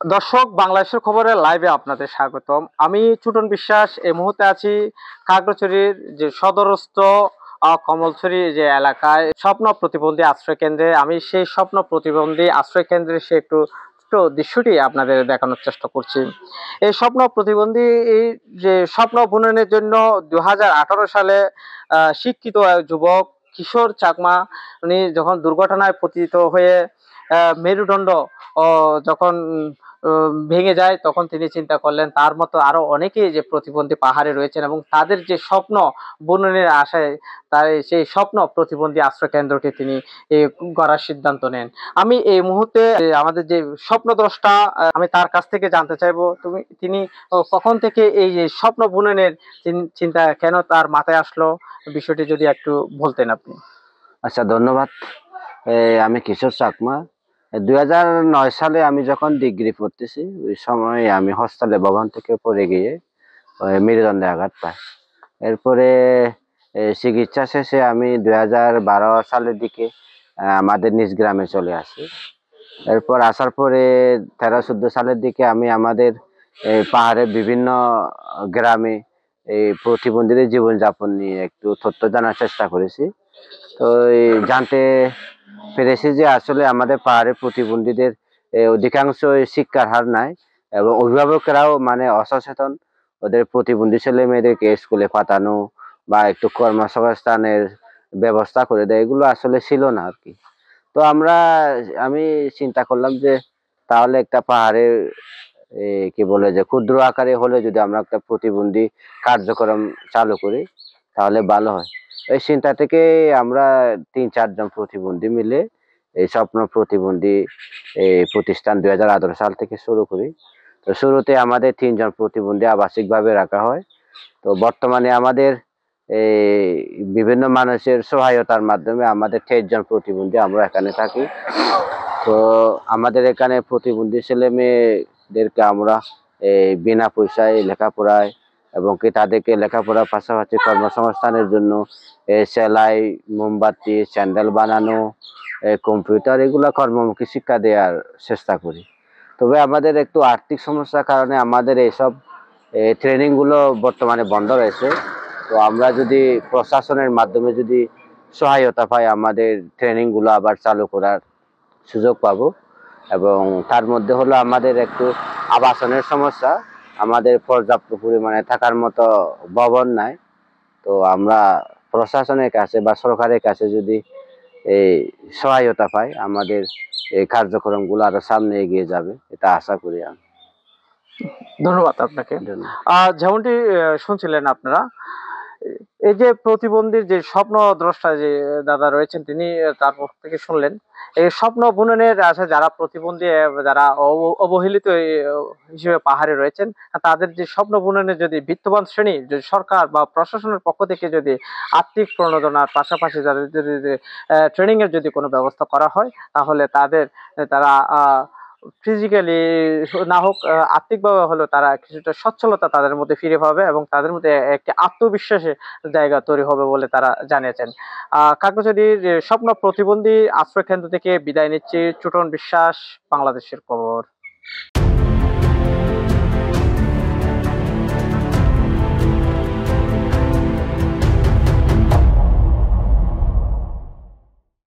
দর্শক, বাংলাদেশের খবরের লাইভে আপনাদের স্বাগতম। আমি চুটন বিশ্বাস। এই মুহূর্তে আছি খাগড়াছড়ির যে সদরস্থ কমলছড়ি যে এলাকায় স্বপ্ন প্রতিবন্ধী আশ্রয় কেন্দ্রে। আমি সেই স্বপ্ন প্রতিবন্ধী আশ্রয় কেন্দ্রে সে একটু ছোট দৃশ্যটি আপনাদের দেখানোর চেষ্টা করছি। এই স্বপ্ন প্রতিবন্ধী এই যে স্বপ্ন বুননের জন্য 2018 সালে শিক্ষিত এক যুবক কিশোর চাকমা, উনি যখন দুর্ঘটনায় পতিত হয়ে মেরুদণ্ড ও যখন ভেঙে যায়, তখন তিনি চিন্তা করলেন তার মতো আরো অনেকেই যে প্রতিবন্ধী পাহাড়ে রয়েছেন এবং তাদের যে স্বপ্ন বুননের আশায় তার সেই স্বপ্ন প্রতিবন্ধী আশ্রয় কেন্দ্রটি তিনি গড়ার সিদ্ধান্ত নেন। আমি এই মুহূর্তে আমাদের যে স্বপ্নদ্রষ্টা, আমি তার কাছ থেকে জানতে চাইবো তিনি কখন থেকে এই যে স্বপ্ন বুননের চিন্তা কেন তার মাথায় আসলো, বিষয়টি যদি একটু বলতেন আপনি। আচ্ছা, ধন্যবাদ। আমি কিশোর চাকমা। 2009 সালে আমি যখন ডিগ্রি পড়তেছি, ওই সময় আমি হস্টেলে ভবন থেকে পড়ে গিয়ে মেরুদণ্ডে আঘাত পাই। এরপরে চিকিৎসা শেষে আমি 2012 সালের দিকে আমাদের নিজ গ্রামে চলে আসি। এরপর আসার পরে 13-14 সালের দিকে আমি আমাদের পাহাড়ের বিভিন্ন গ্রামে এই প্রতিবন্ধীদের জীবনযাপন নিয়ে একটু তথ্য জানার চেষ্টা করেছি। তো জানতে পেরেছি যে আসলে আমাদের পাহাড়ের প্রতিবন্ধীদের অধিকাংশ শিক্ষার হার নাই, এবং অভিভাবকরাও মানে অসচেতন। ওদের প্রতিবন্ধী ছেলে মেয়েদেরকে স্কুলে পাঠানো বা একটু কর্মসংস্থানের ব্যবস্থা করে দেয়, এগুলো আসলে ছিল না আর কি। তো আমি চিন্তা করলাম যে তাহলে একটা পাহাড়ের কি বলে যে ক্ষুদ্র আকারে হলে যদি আমরা একটা প্রতিবন্ধী কার্যক্রম চালু করি তাহলে ভালো হয়। এই চিন্তা থেকে আমরা 3-4 জন প্রতিবন্ধী মিলে এই স্বপ্ন প্রতিবন্ধী প্রতিষ্ঠান 2018 সাল থেকে শুরু করি। তো শুরুতে আমাদের 3 জন প্রতিবন্ধী আবাসিক ভাবে রাখা হয়। তো বর্তমানে আমাদের এই বিভিন্ন মানুষের সহায়তার মাধ্যমে আমাদের 23 জন প্রতিবন্ধী আমরা এখানে থাকি। তো আমাদের এখানে প্রতিবন্ধী ছেলে মেয়েদেরকে আমরা বিনা পয়সায় লেখাপড়ায়, এবং কি তাদেরকে লেখাপড়ার পাশাপাশি কর্মসংস্থানের জন্য সেলাই, মোমবাতি, স্যান্ডেল বানানো, কম্পিউটার, এগুলা কর্মমুখী শিক্ষা দেওয়ার চেষ্টা করি। তবে আমাদের একটু আর্থিক সমস্যার কারণে আমাদের এইসব ট্রেনিং গুলো বর্তমানে বন্ধ রয়েছে। তো আমরা যদি প্রশাসনের মাধ্যমে যদি সহায়তা পাই, আমাদের ট্রেনিং গুলো আবার চালু করার সুযোগ পাবো। এবং তার মধ্যে হলো আমাদের একটু আবাসনের সমস্যা, আমাদের পর্যাপ্ত পরিমাণে থাকার মতো ভবন নাই। তো আমরা প্রশাসনের কাছে বা সরকারের কাছে যদি এই সহায়তা পাই, আমাদের এই কার্যক্রমগুলো আরো সামনে এগিয়ে যাবে, এটা আশা করি আমি। ধন্যবাদ আপনাকে। ধন্যবাদ। যেমনটি শুনছিলেন আপনারা, এই যে প্রতিবন্ধীর যে স্বপ্ন দ্রষ্টা যে দাদা রয়েছেন, তিনি তার পক্ষ থেকে শুনলেন এই স্বপ্ন বুননের আছে যারা প্রতিবন্ধী, যারা অবহেলিত হিসেবে পাহাড়ে রয়েছেন, তাদের যে স্বপ্ন বুননের যদি বিত্তবান শ্রেণী, যদি সরকার বা প্রশাসনের পক্ষ থেকে যদি আর্থিক প্রণোদনার পাশাপাশি যাদের যদি ট্রেনিং এর যদি কোনো ব্যবস্থা করা হয়, তাহলে তারা ফিজিক্যালি না হোক আর্থিকভাবে হলেও তারা কিছুটা সচ্ছলতা তাদের মধ্যে ফিরে পাবে এবং তাদের মধ্যে একটি আত্মবিশ্বাসের জায়গা তৈরি হবে বলে তারা জানিয়েছেন। খাগড়াছড়ির স্বপ্ন প্রতিবন্ধী আশ্রয় কেন্দ্র থেকে বিদায় নিচ্ছি। চুটন বিশ্বাস, বাংলাদেশের খবর।